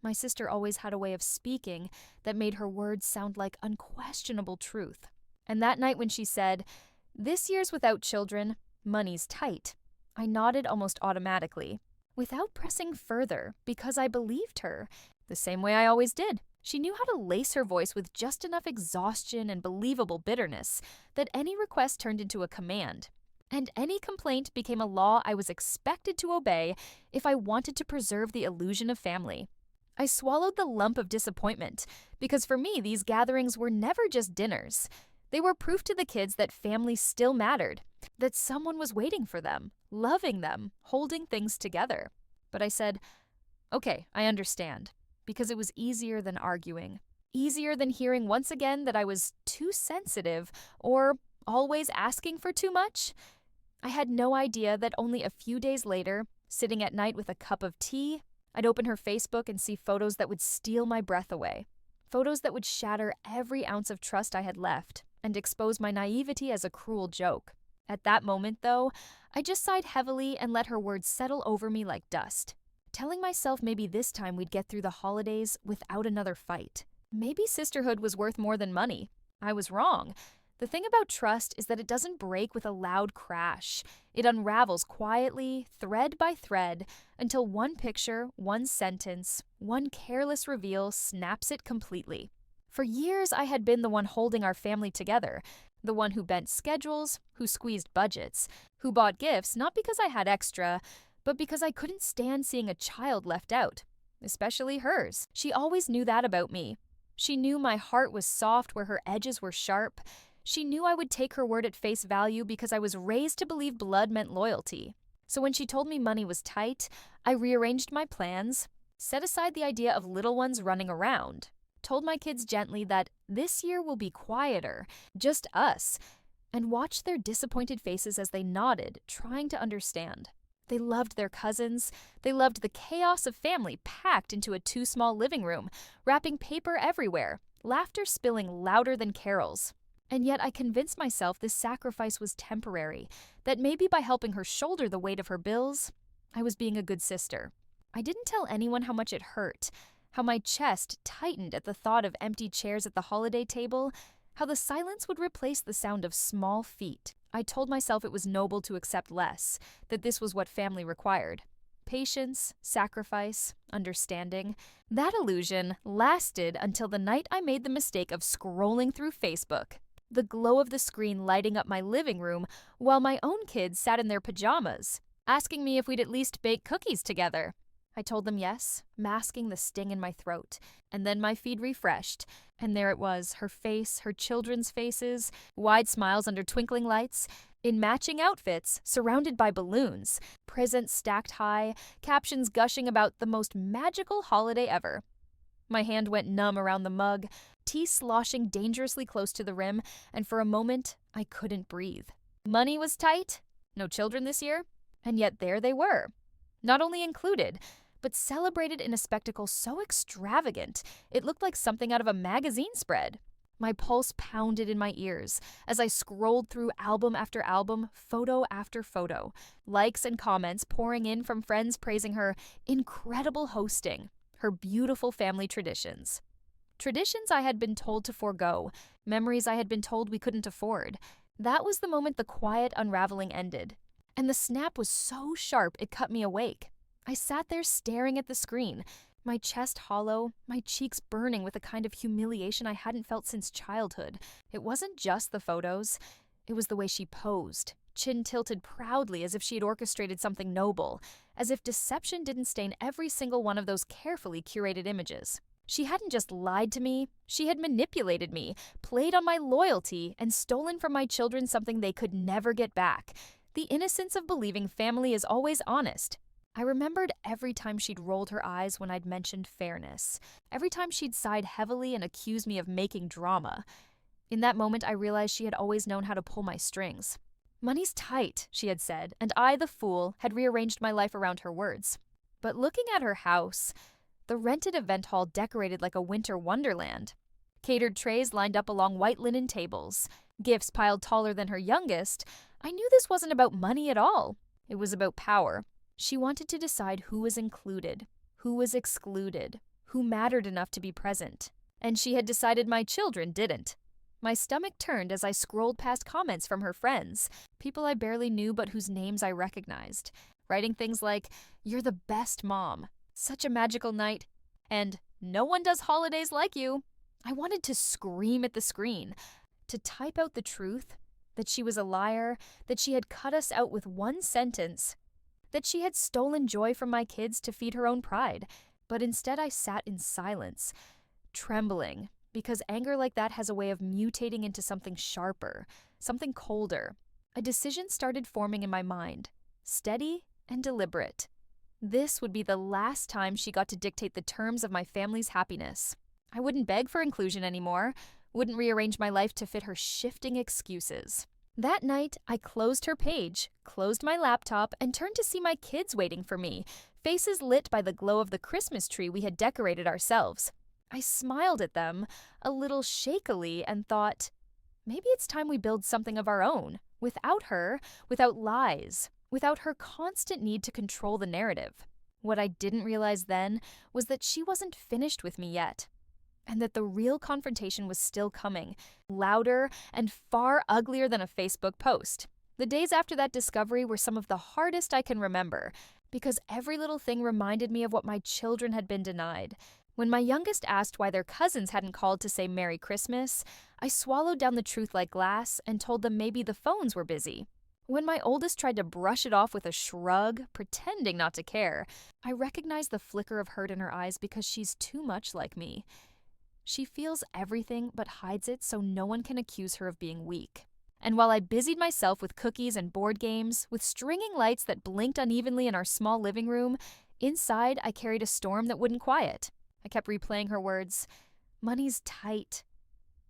My sister always had a way of speaking that made her words sound like unquestionable truth. And that night when she said, "This year's without children, money's tight," I nodded almost automatically, without pressing further, because I believed her, the same way I always did. She knew how to lace her voice with just enough exhaustion and believable bitterness that any request turned into a command. And any complaint became a law I was expected to obey if I wanted to preserve the illusion of family. I swallowed the lump of disappointment, because for me, these gatherings were never just dinners. They were proof to the kids that family still mattered, that someone was waiting for them, loving them, holding things together. But I said, "Okay, I understand," because it was easier than arguing. Easier than hearing once again that I was too sensitive or always asking for too much. I had no idea that only a few days later, sitting at night with a cup of tea, I'd open her Facebook and see photos that would steal my breath away. Photos that would shatter every ounce of trust I had left and expose my naivety as a cruel joke. At that moment, though, I just sighed heavily and let her words settle over me like dust, telling myself maybe this time we'd get through the holidays without another fight. Maybe sisterhood was worth more than money. I was wrong. The thing about trust is that it doesn't break with a loud crash. It unravels quietly, thread by thread, until one picture, one sentence, one careless reveal snaps it completely. For years, I had been the one holding our family together, the one who bent schedules, who squeezed budgets, who bought gifts not because I had extra, but because I couldn't stand seeing a child left out, especially hers. She always knew that about me. She knew my heart was soft where her edges were sharp. She knew I would take her word at face value because I was raised to believe blood meant loyalty. So when she told me money was tight, I rearranged my plans, set aside the idea of little ones running around, told my kids gently that this year will be quieter, just us, and watched their disappointed faces as they nodded, trying to understand. They loved their cousins. They loved the chaos of family packed into a too-small living room, wrapping paper everywhere, laughter spilling louder than carols. And yet I convinced myself this sacrifice was temporary, that maybe by helping her shoulder the weight of her bills, I was being a good sister. I didn't tell anyone how much it hurt, how my chest tightened at the thought of empty chairs at the holiday table, how the silence would replace the sound of small feet. I told myself it was noble to accept less, that this was what family required. Patience, sacrifice, understanding. That illusion lasted until the night I made the mistake of scrolling through Facebook, the glow of the screen lighting up my living room while my own kids sat in their pajamas, asking me if we'd at least bake cookies together. I told them yes, masking the sting in my throat, and then my feed refreshed, and there it was, her face, her children's faces, wide smiles under twinkling lights, in matching outfits, surrounded by balloons, presents stacked high, captions gushing about the most magical holiday ever. My hand went numb around the mug, tea sloshing dangerously close to the rim, and for a moment, I couldn't breathe. Money was tight, no children this year, and yet there they were. Not only included, but celebrated in a spectacle so extravagant, it looked like something out of a magazine spread. My pulse pounded in my ears as I scrolled through album after album, photo after photo, likes and comments pouring in from friends praising her incredible hosting, her beautiful family traditions. Traditions I had been told to forego, memories I had been told we couldn't afford. That was the moment the quiet unraveling ended. And the snap was so sharp it cut me awake. I sat there staring at the screen, my chest hollow, my cheeks burning with a kind of humiliation I hadn't felt since childhood. It wasn't just the photos. It was the way she posed, chin tilted proudly as if she had orchestrated something noble, as if deception didn't stain every single one of those carefully curated images. She hadn't just lied to me, she had manipulated me, played on my loyalty, and stolen from my children something they could never get back. The innocence of believing family is always honest. I remembered every time she'd rolled her eyes when I'd mentioned fairness, every time she'd sighed heavily and accused me of making drama. In that moment, I realized she had always known how to pull my strings. "Money's tight," she had said, and I, the fool, had rearranged my life around her words. But looking at her house, the rented event hall decorated like a winter wonderland. Catered trays lined up along white linen tables, gifts piled taller than her youngest, I knew this wasn't about money at all. It was about power. She wanted to decide who was included, who was excluded, who mattered enough to be present. And she had decided my children didn't. My stomach turned as I scrolled past comments from her friends, people I barely knew but whose names I recognized, writing things like, "You're the best mom," "Such a magical night," and "No one does holidays like you." I wanted to scream at the screen, to type out the truth, that she was a liar, that she had cut us out with one sentence, that she had stolen joy from my kids to feed her own pride. But instead I sat in silence, trembling, because anger like that has a way of mutating into something sharper, something colder. A decision started forming in my mind, steady and deliberate. This would be the last time she got to dictate the terms of my family's happiness. I wouldn't beg for inclusion anymore, wouldn't rearrange my life to fit her shifting excuses. That night, I closed her page, closed my laptop, and turned to see my kids waiting for me, faces lit by the glow of the Christmas tree we had decorated ourselves. I smiled at them, a little shakily, and thought, maybe it's time we build something of our own, without her, without lies, without her constant need to control the narrative. What I didn't realize then was that she wasn't finished with me yet, and that the real confrontation was still coming, louder and far uglier than a Facebook post. The days after that discovery were some of the hardest I can remember, because every little thing reminded me of what my children had been denied. When my youngest asked why their cousins hadn't called to say Merry Christmas, I swallowed down the truth like glass and told them maybe the phones were busy. When my oldest tried to brush it off with a shrug, pretending not to care, I recognized the flicker of hurt in her eyes because she's too much like me. She feels everything but hides it so no one can accuse her of being weak. And while I busied myself with cookies and board games, with stringing lights that blinked unevenly in our small living room, inside I carried a storm that wouldn't quiet. I kept replaying her words, "Money's tight."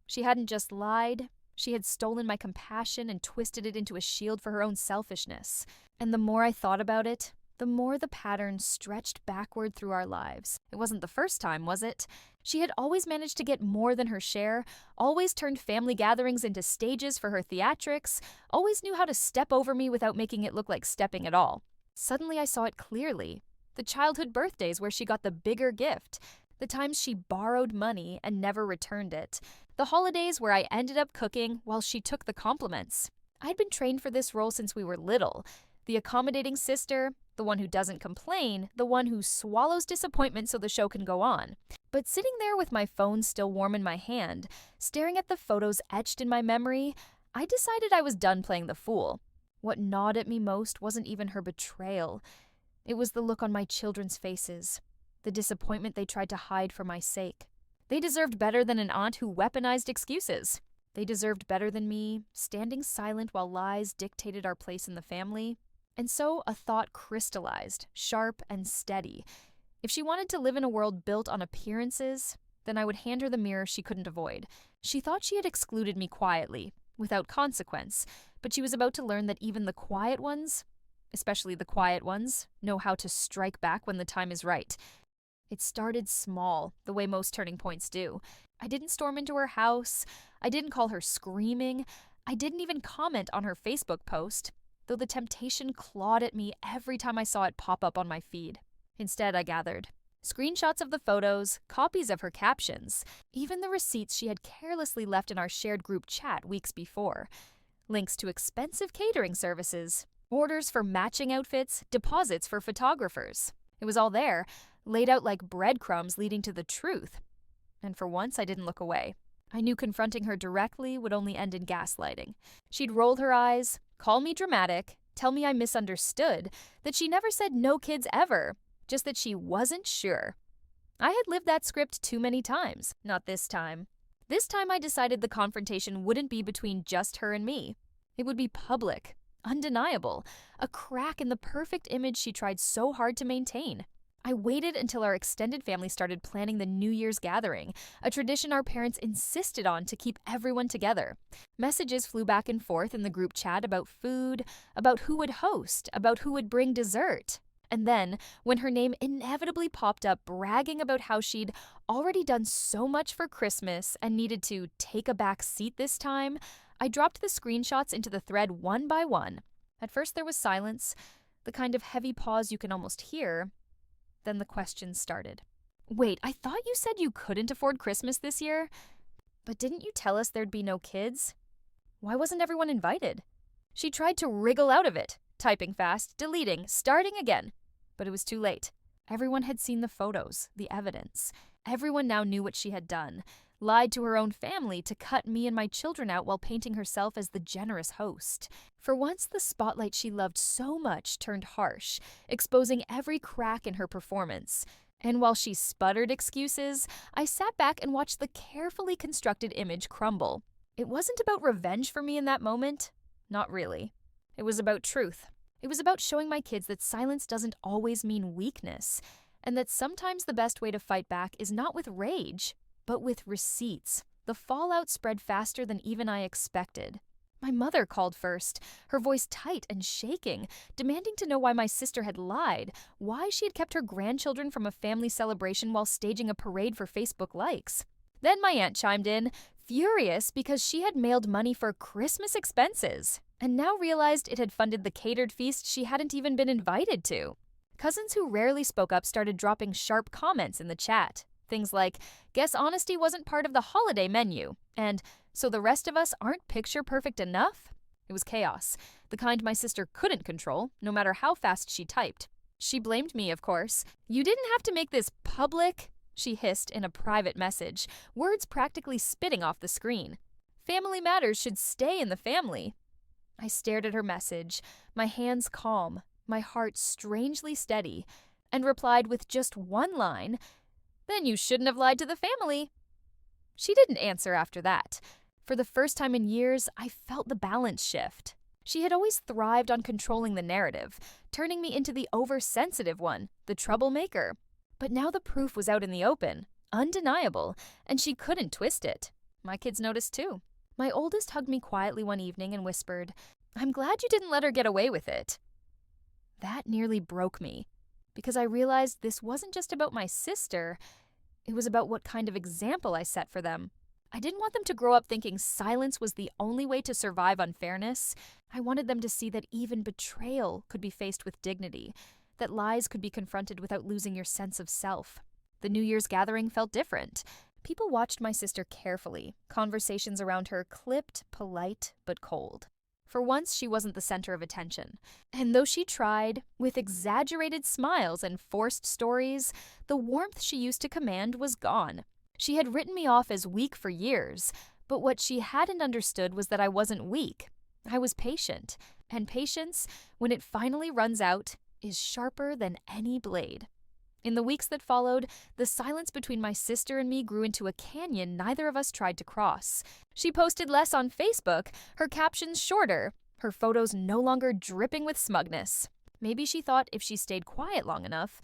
She hadn't just lied, she had stolen my compassion and twisted it into a shield for her own selfishness. And the more I thought about it, the more the pattern stretched backward through our lives. It wasn't the first time, was it? She had always managed to get more than her share, always turned family gatherings into stages for her theatrics, always knew how to step over me without making it look like stepping at all. Suddenly I saw it clearly. The childhood birthdays where she got the bigger gift, the times she borrowed money and never returned it, the holidays where I ended up cooking while she took the compliments. I'd been trained for this role since we were little. The accommodating sister, the one who doesn't complain, the one who swallows disappointment so the show can go on. But sitting there with my phone still warm in my hand, staring at the photos etched in my memory, I decided I was done playing the fool. What gnawed at me most wasn't even her betrayal. It was the look on my children's faces, the disappointment they tried to hide for my sake. They deserved better than an aunt who weaponized excuses. They deserved better than me, standing silent while lies dictated our place in the family. And so a thought crystallized, sharp and steady. If she wanted to live in a world built on appearances, then I would hand her the mirror she couldn't avoid. She thought she had excluded me quietly, without consequence, but she was about to learn that even the quiet ones, especially the quiet ones, know how to strike back when the time is right. It started small, the way most turning points do. I didn't storm into her house. I didn't call her screaming. I didn't even comment on her Facebook post, though the temptation clawed at me every time I saw it pop up on my feed. Instead, I gathered screenshots of the photos, copies of her captions, even the receipts she had carelessly left in our shared group chat weeks before, links to expensive catering services, orders for matching outfits, deposits for photographers. It was all there, laid out like breadcrumbs leading to the truth. And for once, I didn't look away. I knew confronting her directly would only end in gaslighting. She'd roll her eyes, call me dramatic, tell me I misunderstood, that she never said no kids ever, just that she wasn't sure. I had lived that script too many times, not this time. This time I decided the confrontation wouldn't be between just her and me. It would be public, undeniable, a crack in the perfect image she tried so hard to maintain. I waited until our extended family started planning the New Year's gathering, a tradition our parents insisted on to keep everyone together. Messages flew back and forth in the group chat about food, about who would host, about who would bring dessert. And then, when her name inevitably popped up bragging about how she'd already done so much for Christmas and needed to take a back seat this time, I dropped the screenshots into the thread one by one. At first there was silence, the kind of heavy pause you can almost hear. Then the questions started. Wait, I thought you said you couldn't afford Christmas this year? But didn't you tell us there'd be no kids? Why wasn't everyone invited? She tried to wriggle out of it, typing fast, deleting, starting again. But it was too late. Everyone had seen the photos, the evidence. Everyone now knew what she had done. Lied to her own family to cut me and my children out while painting herself as the generous host. For once, the spotlight she loved so much turned harsh, exposing every crack in her performance. And while she sputtered excuses, I sat back and watched the carefully constructed image crumble. It wasn't about revenge for me in that moment. Not really. It was about truth. It was about showing my kids that silence doesn't always mean weakness, and that sometimes the best way to fight back is not with rage, but with receipts. The fallout spread faster than even I expected. My mother called first, her voice tight and shaking, demanding to know why my sister had lied, why she had kept her grandchildren from a family celebration while staging a parade for Facebook likes. Then my aunt chimed in, furious because she had mailed money for Christmas expenses, and now realized it had funded the catered feast she hadn't even been invited to. Cousins who rarely spoke up started dropping sharp comments in the chat. Things like, guess honesty wasn't part of the holiday menu, and so the rest of us aren't picture perfect enough? It was chaos, the kind my sister couldn't control, no matter how fast she typed. She blamed me, of course. You didn't have to make this public, she hissed in a private message, words practically spitting off the screen. Family matters should stay in the family. I stared at her message, my hands calm, my heart strangely steady, and replied with just one line, then you shouldn't have lied to the family. She didn't answer after that. For the first time in years, I felt the balance shift. She had always thrived on controlling the narrative, turning me into the oversensitive one, the troublemaker. But now the proof was out in the open, undeniable, and she couldn't twist it. My kids noticed too. My oldest hugged me quietly one evening and whispered, I'm glad you didn't let her get away with it. That nearly broke me, because I realized this wasn't just about my sister, it was about what kind of example I set for them. I didn't want them to grow up thinking silence was the only way to survive unfairness. I wanted them to see that even betrayal could be faced with dignity, that lies could be confronted without losing your sense of self. The New Year's gathering felt different. People watched my sister carefully, conversations around her clipped, polite, but cold. For once, she wasn't the center of attention. And though she tried, with exaggerated smiles and forced stories, the warmth she used to command was gone. She had written me off as weak for years, but what she hadn't understood was that I wasn't weak. I was patient, and patience, when it finally runs out, is sharper than any blade. In the weeks that followed, the silence between my sister and me grew into a canyon neither of us tried to cross. She posted less on Facebook, her captions shorter, her photos no longer dripping with smugness. Maybe she thought if she stayed quiet long enough,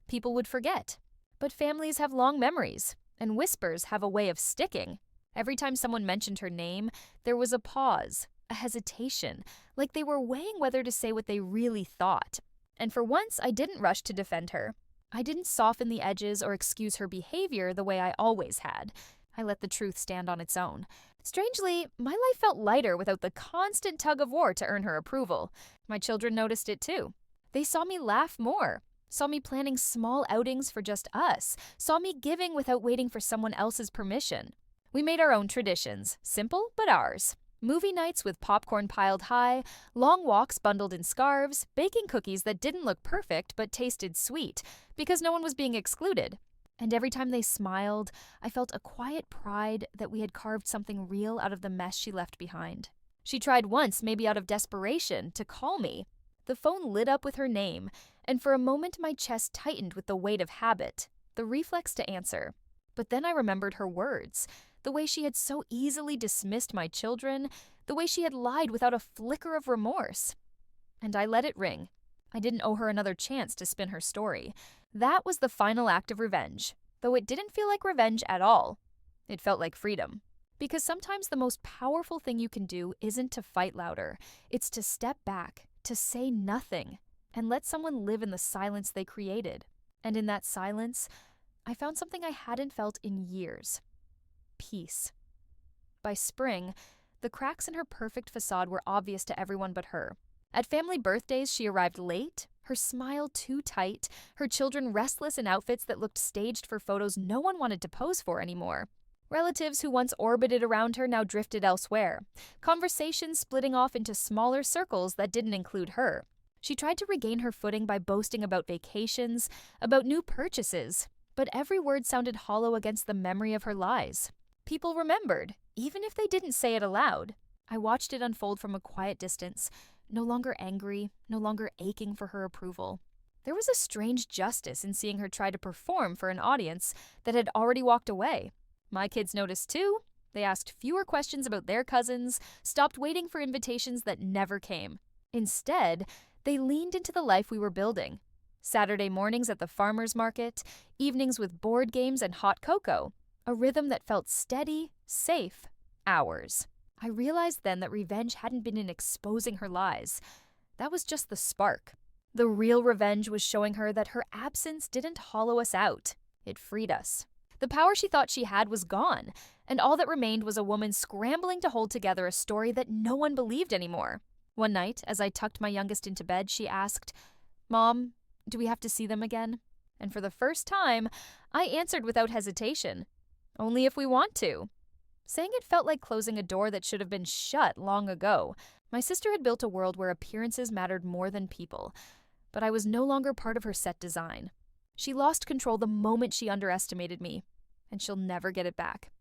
people would forget. But families have long memories, and whispers have a way of sticking. Every time someone mentioned her name, there was a pause, a hesitation, like they were weighing whether to say what they really thought. And for once, I didn't rush to defend her. I didn't soften the edges or excuse her behavior the way I always had. I let the truth stand on its own. Strangely, my life felt lighter without the constant tug of war to earn her approval. My children noticed it too. They saw me laugh more, saw me planning small outings for just us, saw me giving without waiting for someone else's permission. We made our own traditions, simple but ours. Movie nights with popcorn piled high, long walks bundled in scarves, baking cookies that didn't look perfect but tasted sweet because no one was being excluded. And every time they smiled, I felt a quiet pride that we had carved something real out of the mess she left behind. She tried once, maybe out of desperation, to call me. The phone lit up with her name, and for a moment my chest tightened with the weight of habit, the reflex to answer. But then I remembered her words. The way she had so easily dismissed my children, the way she had lied without a flicker of remorse. And I let it ring. I didn't owe her another chance to spin her story. That was the final act of revenge, though it didn't feel like revenge at all. It felt like freedom. Because sometimes the most powerful thing you can do isn't to fight louder. It's to step back, to say nothing, and let someone live in the silence they created. And in that silence, I found something I hadn't felt in years. Peace. By spring, the cracks in her perfect facade were obvious to everyone but her. At family birthdays, she arrived late, Her smile too tight, her children restless in outfits that looked staged for photos no one wanted to pose for anymore. Relatives who once orbited around her now drifted elsewhere, conversations splitting off into smaller circles that didn't include her. She tried to regain her footing by boasting about vacations, about new purchases, but every word sounded hollow against the memory of her lies. People remembered, even if they didn't say it aloud. I watched it unfold from a quiet distance, no longer angry, no longer aching for her approval. There was a strange justice in seeing her try to perform for an audience that had already walked away. My kids noticed too. They asked fewer questions about their cousins, stopped waiting for invitations that never came. Instead, they leaned into the life we were building. Saturday mornings at the farmer's market, evenings with board games and hot cocoa. A rhythm that felt steady, safe, ours. I realized then that revenge hadn't been in exposing her lies. That was just the spark. The real revenge was showing her that her absence didn't hollow us out. It freed us. The power she thought she had was gone, and all that remained was a woman scrambling to hold together a story that no one believed anymore. One night, as I tucked my youngest into bed, she asked, "Mom, do we have to see them again?" And for the first time, I answered without hesitation, "Only if we want to." Saying it felt like closing a door that should have been shut long ago. My sister had built a world where appearances mattered more than people, but I was no longer part of her set design. She lost control the moment she underestimated me, and she'll never get it back.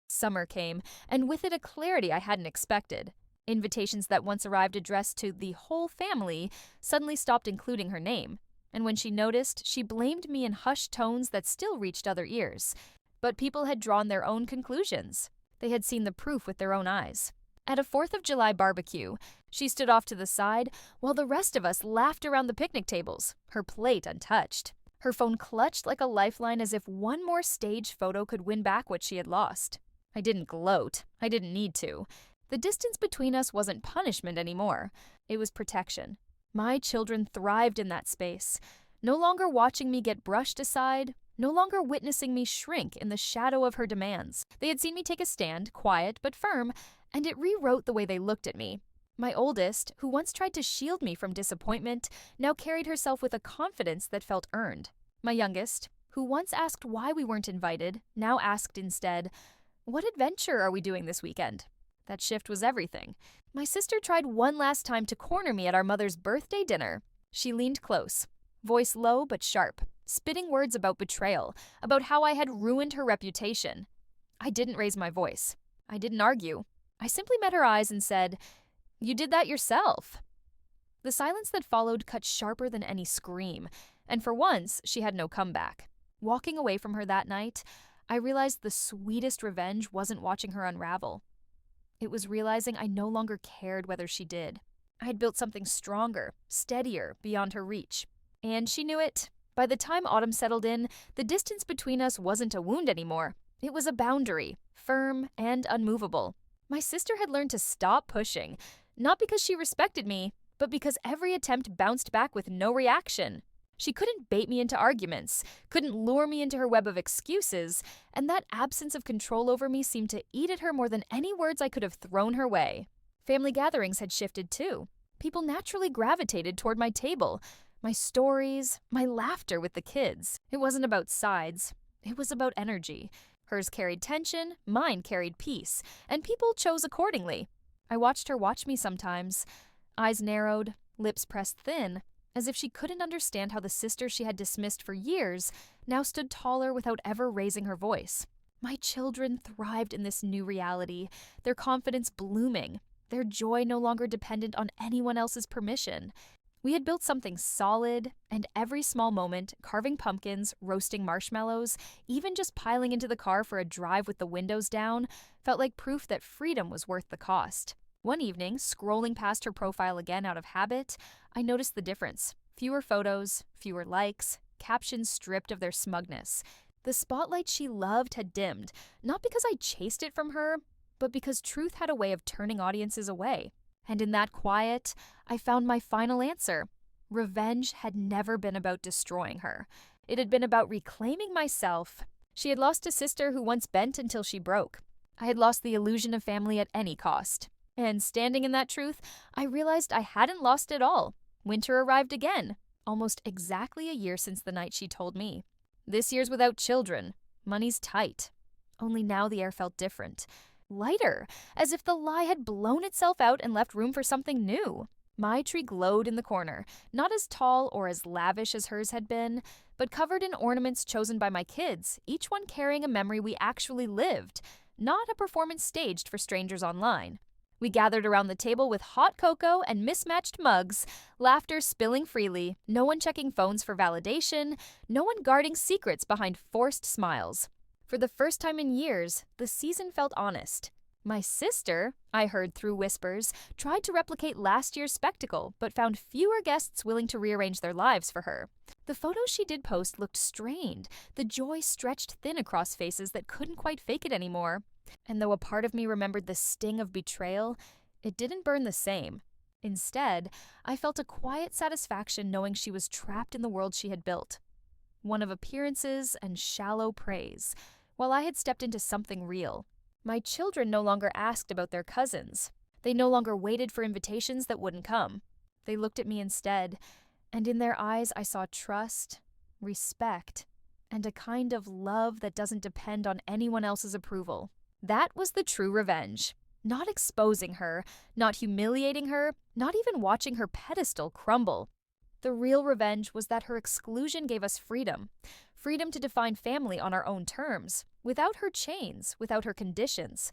Summer came, and with it a clarity I hadn't expected. Invitations that once arrived addressed to the whole family suddenly stopped including her name, and when she noticed, she blamed me in hushed tones that still reached other ears. But people had drawn their own conclusions. They had seen the proof with their own eyes. At a 4th of July barbecue, she stood off to the side while the rest of us laughed around the picnic tables, her plate untouched. Her phone clutched like a lifeline as if one more staged photo could win back what she had lost. I didn't gloat. I didn't need to. The distance between us wasn't punishment anymore. It was protection. My children thrived in that space, no longer watching me get brushed aside, no longer witnessing me shrink in the shadow of her demands. They had seen me take a stand, quiet but firm, and it rewrote the way they looked at me. My oldest, who once tried to shield me from disappointment, now carried herself with a confidence that felt earned. My youngest, who once asked why we weren't invited, now asked instead, "What adventure are we doing this weekend?" That shift was everything. My sister tried one last time to corner me at our mother's birthday dinner. She leaned close, voice low but sharp, spitting words about betrayal, about how I had ruined her reputation. I didn't raise my voice. I didn't argue. I simply met her eyes and said, "You did that yourself." The silence that followed cut sharper than any scream, and for once, she had no comeback. Walking away from her that night, I realized the sweetest revenge wasn't watching her unravel. It was realizing I no longer cared whether she did. I had built something stronger, steadier, beyond her reach. And she knew it. By the time autumn settled in, the distance between us wasn't a wound anymore. It was a boundary, firm and unmovable. My sister had learned to stop pushing, not because she respected me, but because every attempt bounced back with no reaction. She couldn't bait me into arguments, couldn't lure me into her web of excuses, and that absence of control over me seemed to eat at her more than any words I could have thrown her way. Family gatherings had shifted too. People naturally gravitated toward my table, my stories, my laughter with the kids. It wasn't about sides. It was about energy. Hers carried tension, mine carried peace, and people chose accordingly. I watched her watch me sometimes, eyes narrowed, lips pressed thin, as if she couldn't understand how the sister she had dismissed for years now stood taller without ever raising her voice. My children thrived in this new reality, their confidence blooming, their joy no longer dependent on anyone else's permission. We had built something solid, and every small moment, carving pumpkins, roasting marshmallows, even just piling into the car for a drive with the windows down, felt like proof that freedom was worth the cost. One evening, scrolling past her profile again out of habit, I noticed the difference. Fewer photos, fewer likes, captions stripped of their smugness. The spotlight she loved had dimmed, not because I chased it from her, but because truth had a way of turning audiences away. And in that quiet, I found my final answer. Revenge had never been about destroying her. It had been about reclaiming myself. She had lost a sister who once bent until she broke. I had lost the illusion of family at any cost. And standing in that truth, I realized I hadn't lost it all. Winter arrived again. almost exactly a year since the night she told me. This year's without children. Money's tight. Only now the air felt different. Lighter, as if the lie had blown itself out and left room for something new. My tree glowed in the corner, not as tall or as lavish as hers had been, but covered in ornaments chosen by my kids, each one carrying a memory we actually lived, not a performance staged for strangers online. We gathered around the table with hot cocoa and mismatched mugs, laughter spilling freely, no one checking phones for validation, no one guarding secrets behind forced smiles. For the first time in years, the season felt honest. My sister, I heard through whispers, tried to replicate last year's spectacle, but found fewer guests willing to rearrange their lives for her. The photos she did post looked strained, the joy stretched thin across faces that couldn't quite fake it anymore. And though a part of me remembered the sting of betrayal, it didn't burn the same. Instead, I felt a quiet satisfaction knowing she was trapped in the world she had built. One of appearances and shallow praise, while I had stepped into something real. My children no longer asked about their cousins. They no longer waited for invitations that wouldn't come. They looked at me instead, and in their eyes I saw trust, respect, and a kind of love that doesn't depend on anyone else's approval. That was the true revenge. Not exposing her, not humiliating her, not even watching her pedestal crumble. The real revenge was that her exclusion gave us freedom. Freedom to define family on our own terms, without her chains, without her conditions.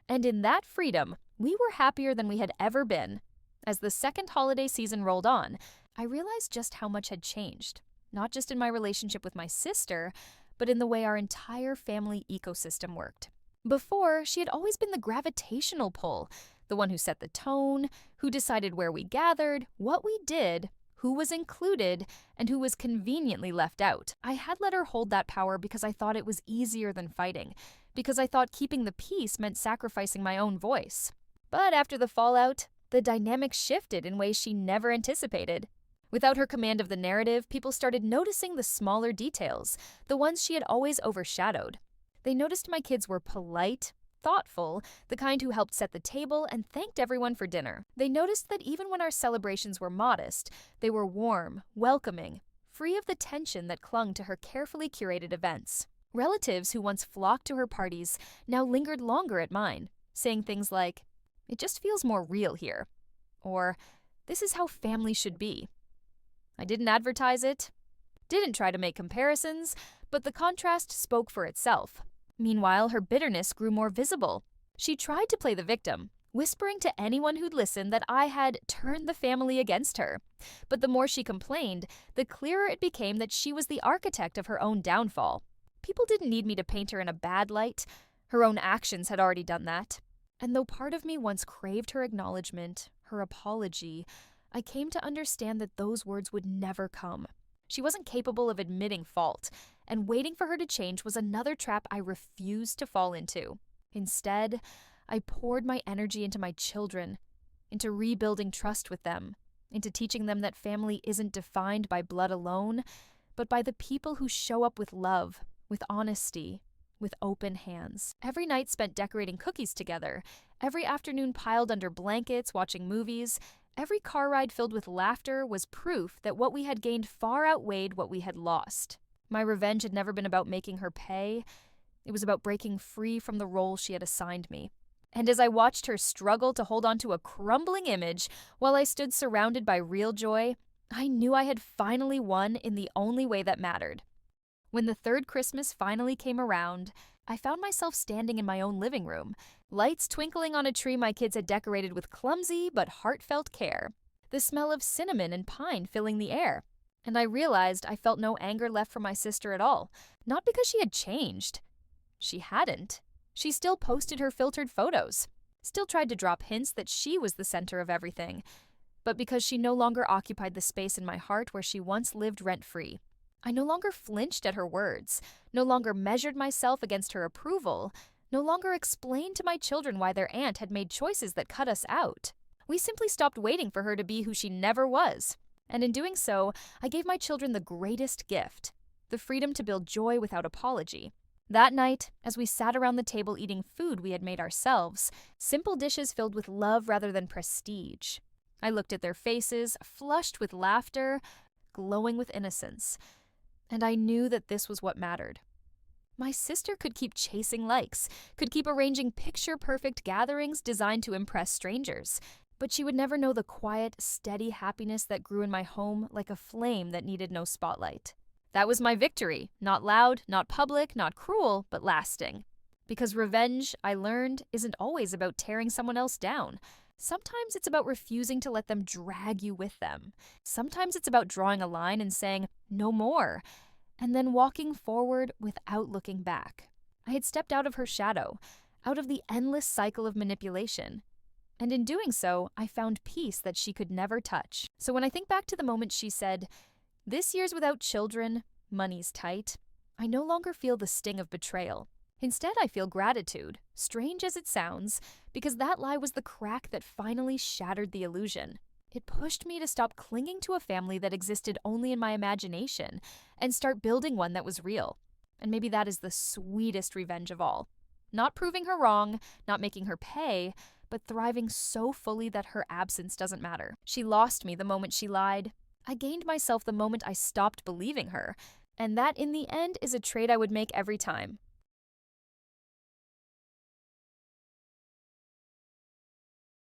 And in that freedom, we were happier than we had ever been. As the second holiday season rolled on, I realized just how much had changed. Not just in my relationship with my sister, but in the way our entire family ecosystem worked. Before, she had always been the gravitational pull, the one who set the tone, who decided where we gathered, what we did, who was included, and who was conveniently left out. I had let her hold that power because I thought it was easier than fighting, because I thought keeping the peace meant sacrificing my own voice. But after the fallout, the dynamic shifted in ways she never anticipated. Without her command of the narrative, people started noticing the smaller details, the ones she had always overshadowed. They noticed my kids were polite, thoughtful, the kind who helped set the table and thanked everyone for dinner. They noticed that even when our celebrations were modest, they were warm, welcoming, free of the tension that clung to her carefully curated events. Relatives who once flocked to her parties now lingered longer at mine, saying things like, "It just feels more real here," or "This is how family should be." I didn't advertise it, didn't try to make comparisons, but the contrast spoke for itself. Meanwhile, her bitterness grew more visible. She tried to play the victim, whispering to anyone who'd listen that I had turned the family against her. But the more she complained, the clearer it became that she was the architect of her own downfall. People didn't need me to paint her in a bad light. Her own actions had already done that. And though part of me once craved her acknowledgement, her apology, I came to understand that those words would never come. She wasn't capable of admitting fault, and waiting for her to change was another trap I refused to fall into. Instead, I poured my energy into my children, into rebuilding trust with them, into teaching them that family isn't defined by blood alone, but by the people who show up with love, with honesty, with open hands. Every night spent decorating cookies together, every afternoon piled under blankets watching movies, every car ride filled with laughter was proof that what we had gained far outweighed what we had lost. My revenge had never been about making her pay. It was about breaking free from the role she had assigned me. And as I watched her struggle to hold on to a crumbling image while I stood surrounded by real joy, I knew I had finally won in the only way that mattered. When the third Christmas finally came around, I found myself standing in my own living room, lights twinkling on a tree my kids had decorated with clumsy but heartfelt care, the smell of cinnamon and pine filling the air. And I realized I felt no anger left for my sister at all, not because she had changed. She hadn't. She still posted her filtered photos, still tried to drop hints that she was the center of everything, but because she no longer occupied the space in my heart where she once lived rent-free. I no longer flinched at her words, no longer measured myself against her approval, no longer explained to my children why their aunt had made choices that cut us out. We simply stopped waiting for her to be who she never was. And in doing so, I gave my children the greatest gift, the freedom to build joy without apology. That night, as we sat around the table eating food we had made ourselves, simple dishes filled with love rather than prestige, I looked at their faces, flushed with laughter, glowing with innocence. And I knew that this was what mattered. My sister could keep chasing likes, could keep arranging picture-perfect gatherings designed to impress strangers, but she would never know the quiet, steady happiness that grew in my home like a flame that needed no spotlight. That was my victory, not loud, not public, not cruel, but lasting. Because revenge, I learned, isn't always about tearing someone else down. Sometimes it's about refusing to let them drag you with them. Sometimes it's about drawing a line and saying, no more, and then walking forward without looking back. I had stepped out of her shadow, out of the endless cycle of manipulation. And in doing so, I found peace that she could never touch. So when I think back to the moment she said, "This year's without children, money's tight," I no longer feel the sting of betrayal. Instead, I feel gratitude, strange as it sounds, because that lie was the crack that finally shattered the illusion. It pushed me to stop clinging to a family that existed only in my imagination and start building one that was real. And maybe that is the sweetest revenge of all. Not proving her wrong, not making her pay, but thriving so fully that her absence doesn't matter. She lost me the moment she lied. I gained myself the moment I stopped believing her. And that, in the end, is a trade I would make every time.